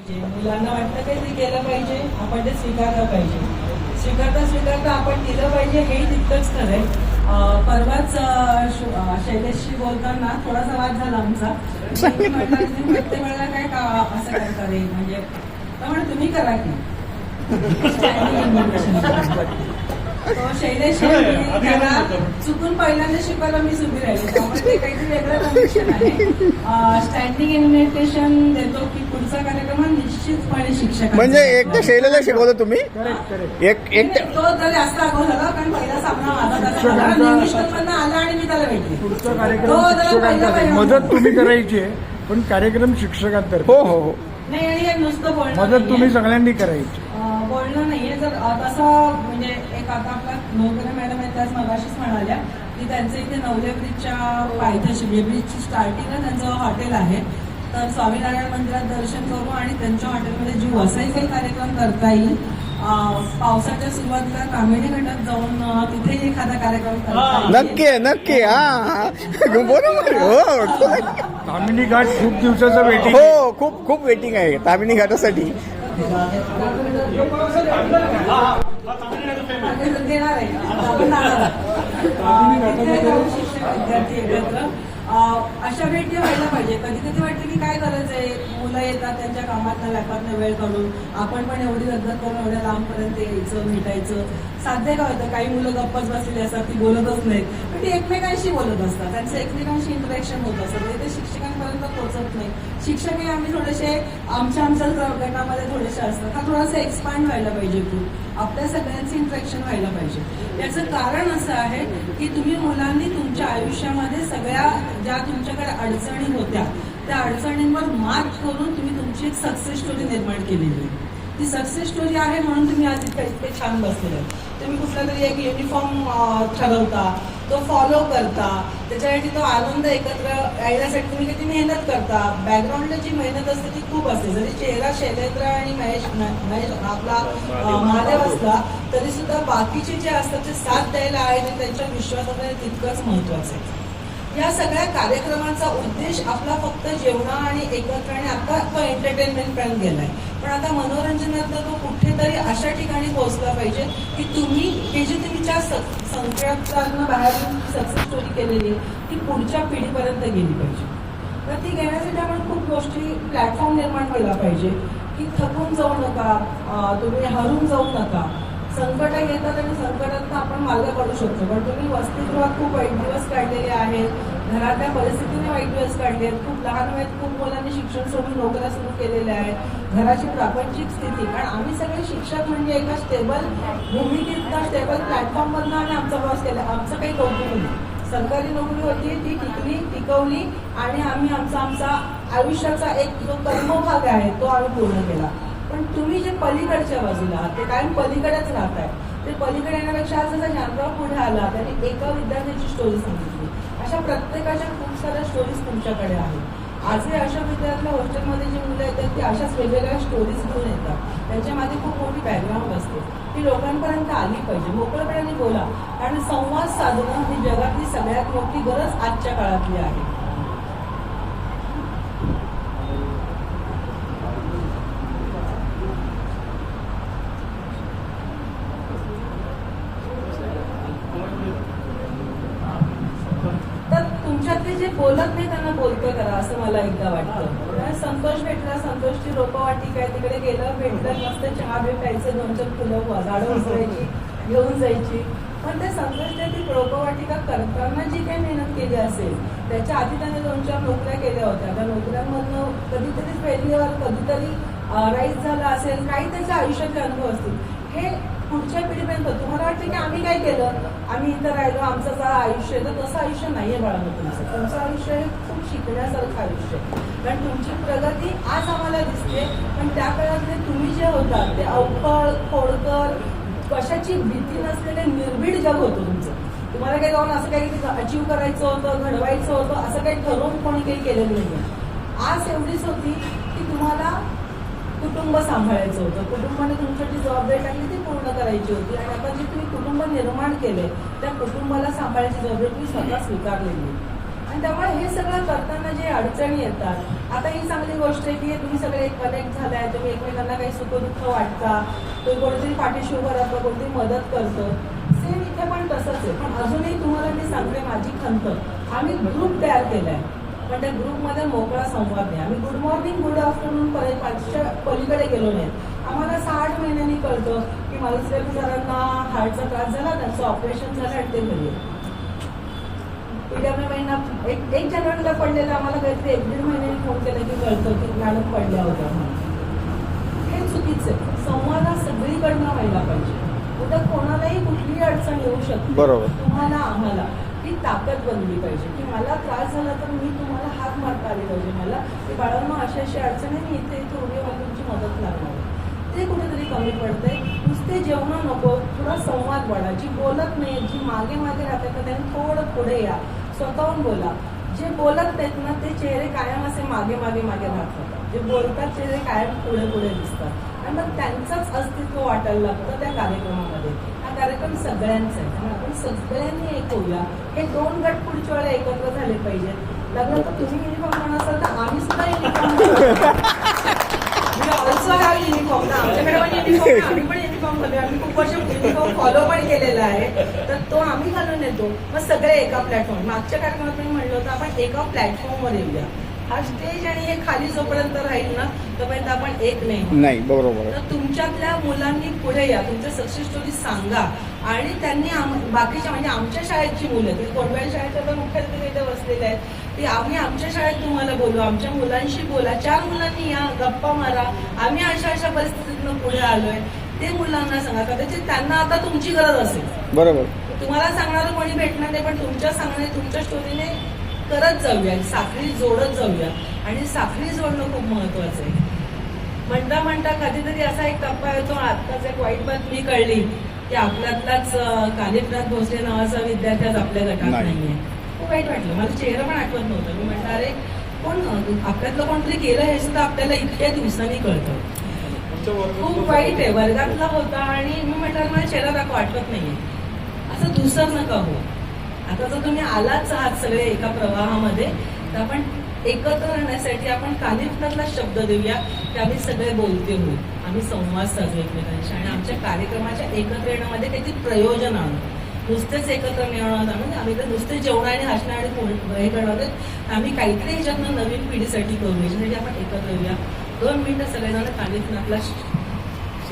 मुलांना वाटतं की ते केलं पाहिजे, आपण ते स्वीकारलं पाहिजे. स्वीकारता आपण दिलं पाहिजे, हेही तितकंच खरं आहे. परवाच शैलेशशी बोलताना थोडासा वाद झाला आमचा. प्रत्येक वेळेला काय का असं करता रे, म्हणजे त्यामुळे तुम्ही करा की शैलेश त्याला चुकून पहिल्यांदा शिकवायला मी उभी राहिली, त्यामुळे ते काहीतरी वेगळं कनेक्शन आहे. स्टँडिंग इन्व्हिटेशन देतो की पुढचा कार्यक्रम निश्चितपणे शिक्षक म्हणजे एकटं शैलेला शिकवलं तुम्ही? एक तो जर जास्त अगोदर झाला, कारण पहिला सामना माझा आला आणि मी त्याला भेटली. पुढचा कार्यक्रम मदत तुम्ही करायची आहे, पण कार्यक्रम शिक्षकांतर्फे. हो हो हो. नाही, आणि हे नुसतं बोलणं मदत तुम्ही सगळ्यांनी करायची. बोलणं नाहीये. जर तसं म्हणजे एक आता आपला नोकरे मॅडम आहेत, त्याच मगाशीच म्हणाल्या की त्यांचं इथे नवले ब्रिजच्या पायथ्याशी ब्रिजची स्टार्टिंगला त्यांचं हॉटेल आहे. तर स्वामीनारायण मंदिरात दर्शन करू आणि त्यांच्या हॉटेलमध्ये जी वसई काही कार्यक्रम करता येईल. पावसाच्या सुरुवातीला कामेडी घाटात जाऊन तिथे एखादा कार्यक्रम करता येईल. नक्की हा बरोबर. हो, तामिनी घाट खूप दिवसाचं वेटिंग. हो, खूप वेटिंग आहे तामिनी घाटासाठी. देणार आहे विद्यार्थी एकत्र. अशा भेटी व्हायला पाहिजे. कधी कधी वाटतं की काय गरज आहे, मुलं येतात त्यांच्या कामातनं व्यापातनं वेळ काढून, आपण पण एवढी रद्द करून एवढ्या लांबपर्यंत यायचं भेटायचं. साध्य काय होतं, काही मुलं गप्पच बसलेली असतात, ती बोलतच नाहीत, पण ती एकमेकांशी बोलत असतात, त्यांचं एकमेकांशी इंटरॅक्शन होत असतं, ते शिक्षकांपर्यंत पोहोचत नाही. शिक्षकही आम्ही थोडेसे आमच्या गटामध्ये थोडेसे असतात. हा थोडासा एक्सपांड व्हायला पाहिजे ग्रुप, आपल्या सगळ्यांचं इंटरॅक्शन व्हायला पाहिजे. याचं कारण असं आहे की तुम्ही मुलांनी तुमच्या आयुष्यामध्ये सगळ्या ज्या तुमच्याकडे अडचणी होत्या त्या अडचणींवर मात करून तुम्ही तुमची एक सक्सेस स्टोरी निर्माण केलेली आहे. ती सक्सेस स्टोरी आहे म्हणून तुम्ही आज इतके छान बसलेले. तुम्ही कुठला तरी एक युनिफॉर्म ठरवता, तो फॉलो करता, त्याच्यासाठी तो आनंद एकत्र येण्यासाठी तुम्ही किती मेहनत करता. बॅकग्राऊंडला जी मेहनत असते ती खूप असते. जरी चेहरा शैलेंद्र आणि महेश आपला महादेव असला तरी सुद्धा बाकीचे जे असतात ते साथ द्यायला आहे आणि त्यांच्या विश्वासामध्ये तितकंच महत्वाचं आहे. या सगळ्या कार्यक्रमांचा उद्देश आपला फक्त जेवणा आणि एकत्र आणि आता तो एंटरटेनमेंट पर्यंत गेलाय, पण आता मनोरंजनातला तो कुठेतरी अशा ठिकाणी पोहोचला पाहिजे की तुम्ही हे जे तुमच्या संकेतातनं बाहेर सक्सेस स्टोरी केलेली ती पुढच्या पिढीपर्यंत गेली पाहिजे. तर ती घेण्यासाठी आपण खूप गोष्टी प्लॅटफॉर्म निर्माण केला पाहिजे की थकून जाऊ नका, तुम्ही हरून जाऊ नका. संकट येतात आणि संकटात आपण मार्ग काढू शकतो, पण तुम्ही वसतिगृहात खूप वाईट दिवस काढलेले आहेत, घरातल्या परिस्थितीने वाईट दिवस काढले आहेत, खूप लहान वयात खूप मुलांनी शिक्षण सोडून नोकऱ्या सुरू केलेल्या आहेत, घराची प्रापंचिक स्थिती. कारण आम्ही सगळे शिक्षक म्हणजे एका स्टेबल भूमिकेतनं स्टेबल प्लॅटफॉर्ममधनं आम्ही आमचा प्रवास केला. आमचं काही कौतुक नाही. सरकारी नोकरी होती, ती टिकवली आणि आम्ही आमचा आयुष्याचा एक जो कर्मभाग आहे तो आम्ही पूर्ण केला. पण तुम्ही जे पलीकडच्या बाजूला आहात ते कायम पलीकडेच राहताय. ते पलीकडे येण्यापेक्षा आज जसा जानराव पुढे आला त्यांनी एका विद्यार्थ्याची स्टोरी सांगितली. अशा प्रत्येकाच्या खूप साऱ्या स्टोरीज तुमच्याकडे आहेत. आजही अशा विद्यार्थ्या हॉस्टेलमध्ये जी मुलं येतात ती अशाच वेगवेगळ्या स्टोरीज घेऊन येतात. त्यांच्या मागे खूप मोठी बॅकग्राऊंड असते, ती लोकांपर्यंत आली पाहिजे. मोकळेपणाने बोला, कारण संवाद साधणं ही जगातली सगळ्यात मोठी गरज आजच्या काळातली आहे. तुमच्यातले जे बोलत नाही त्यांना बोलतं करा असं मला एकदा वाटतं. संतोष भेटला, संतोषची रोपवाटिका आहे, तिकडे गेलं भेटलं मस्त चहा भेटायचं, 2-4 फुलं झाडं उचलायची घेऊन जायची. पण ते संतोषने ती रोपवाटिका करताना जी काही मेहनत केली असेल त्याच्या आधी त्याने 2-4 नोकऱ्या केल्या होत्या. त्या नोकऱ्यांमधनं कधीतरी फेल्युअर, कधीतरी राईज झाला असेल, काही त्याच्या आयुष्यातले अनुभव असतील. हे पुढच्या पिढीपर्यंत तुम्हाला वाटतं की आम्ही काय केलं, आम्ही इथं राहिलो, आमचं आयुष्य तर तसं आयुष्य नाहीये बाळांनो. तुमचं आयुष्य हे खूप शिकण्यासारखं आयुष्य आहे. कारण तुमची प्रगती आज आम्हाला दिसते, पण त्या काळातले तुम्ही जे होतात ते अवखळ, खोडकर, कशाची भीती नसलेले निर्भीड जग होतं तुमचं. तुम्हाला काही जाऊन असं काही अचीव करायचं होतं, घडवायचं होतं, असं काही ठरवून कोणी काही केलेलं नाही. आज एवढीच होती की तुम्हाला कुटुंब सांभाळायचं होतं, कुटुंबाने तुमच्याची जबाबदारी टाकली ती पूर्ण करायची होती. आणि आता जे तुम्ही कुटुंब निर्माण केले त्या कुटुंबाला सांभाळायची जबाबदारी तुम्ही स्वतः स्वीकारलेली. आणि त्यामुळे हे सगळं करताना जे अडचणी येतात, आता ही चांगली गोष्ट आहे की तुम्ही सगळे कनेक्ट झालाय, तुम्ही एकमेकांना काही सुखदुःख वाटता, तुम्ही कोणीतरी पाठीशी उभं राहतं, कोणतरी मदत करतं. सेम इथे पण तसंच आहे. पण अजूनही तुम्हाला मी सांगते माझी खंत, आम्ही ग्रुप तयार केलाय, पण त्या ग्रुपमध्ये मोकळा संवाद नाही. आम्ही गुड मॉर्निंग गुड आफ्टरनून पाचच्या पलीकडे गेलो नाही. आम्हाला 6-8 महिन्यांनी कळतं की मालुसरे सरांना हार्टचा त्रास झाला, त्यांचं ऑपरेशन झालं आणि ते घरी महिना 1 जानेवारीला पडलेलं, आम्हाला काहीतरी 1-1.5 महिन्यांनी फोन केला की कळतं की मॅडम पडल्या होत्या म्हणून. हे चुकीचं आहे. संवाद हा सगळीकडनं व्हायला पाहिजे. उद्या कोणालाही कुठलीही अडचण येऊ शकते, बरोबर. तुम्हाला आम्हाला ती ताकद बनली पाहिजे की मला त्रास झाला तर मी तुम्हाला हात मारता आली पाहिजे, मला की बाळांनो अशी अशी अडचण आहे, मी इथे उभी मला तुमची मदत लागणार. ते कुठेतरी कमी पडते. नुसते जेवण नको, थोडा संवाद वाढा. जी बोलत नाही, जी मागे मागे राहते तर त्यांनी थोडं पुढे या, स्वतःहून बोला. जे बोलत नाहीत ना ते चेहरे कायम असे मागे मागे मागे राहतात, जे बोलतात चेहरे कायम पुढे पुढे दिसतात आणि मग त्यांचंच अस्तित्व वाटायला लागतं त्या कार्यक्रमामध्ये. हा कार्यक्रम सगळ्यांचा आहे, त्यामुळे आपण सगळ्यांनी एक होऊया. हे 2 गट पुढच्या वेळेला एकत्र झाले पाहिजेत. लग्न तर तुम्ही युनिफॉर्म म्हणा असाल तर आम्ही सुद्धा uniform me also have uniform ना, आमच्याकडे पण युनिफॉर्म, आम्ही पण युनिफॉर्म घालूया. आम्ही खूप वर्ष युनिफॉर्म फॉलो पण केलेला आहे, तर तो आम्ही घालून येतो. मग सगळे एका प्लॅटफॉर्म, मागच्या कार्यक्रमात मी म्हणलं होतं आपण एका प्लॅटफॉर्मवर येऊया. हा स्टेज आणि हे खाली जोपर्यंत राहील ना तोपर्यंत आपण एक नाही. बरोबर. तर तुमच्यातल्या मुलांनी पुढे या, तुमच्या सक्सेस स्टोरी सांगा आणि त्यांनी बाकीच्या म्हणजे आमच्या शाळेची मुलं, ते कोणत्याही शाळेच्या तर मुख्याधिकारी इथे बसलेले आहेत, ते आम्ही आमच्या शाळेत तुम्हाला बोलू, आमच्या मुलांशी बोला. 4 मुलांनी या, गप्पा मारा, आम्ही अशा अशा परिस्थितीतून पुढे आलोय ते मुलांना सांगा. कदाचित त्यांना आता तुमची गरज असेल, बरोबर. तुम्हाला सांगणारं कोणी भेटणार नाही, पण तुमच्या सांगणे तुमच्या स्टोरीने करत जाऊया, साखळी जोडत जाऊया. आणि साखळी जोडणं खूप महत्वाचं आहे. म्हणता म्हणता कधीतरी असा एक टप्पा येतो, आत्ताच एक वाईट बातमी कळली की आपल्यातलाच कानिफनाथ भोसले नावाचा विद्यार्थी आज आपल्या गटात नाहीये. खूप वाईट वाटलं, मला चेहरा पण आठवत नव्हतं. मी म्हटलं अरे कोण आपल्यातलं कोणतरी केलं हे सुद्धा आपल्याला इतक्या दिवसांनी कळतं. खूप वाईट आहे. वर्गातला होता आणि मी म्हटलं मला चेहरा दाखव, आठवत नाहीये. असं दुसरं नका हो. आता जर तुम्ही आलाच आहात सगळे एका प्रवाहामध्ये, तर आपण एकत्र राहण्यासाठी आपण कानिफनाथला शब्द देऊया की आम्ही सगळे बोलते होऊ, आम्ही संवाद साधू एकमेकांशी आणि आमच्या कार्यक्रमाच्या एकत्र येण्यामध्ये काहीतरी प्रयोजन आणू. नुसतेच एकत्र मिळवणार म्हणजे आम्ही तर नुसते जेवण आणि हसणं आणि हे करणार आहोत. आम्ही काहीतरी ह्याच्यातनं नवीन पिढीसाठी करू, याच्यासाठी आपण एकत्र येऊया. 2 मिनिटं सगळेजण कानिफनाथला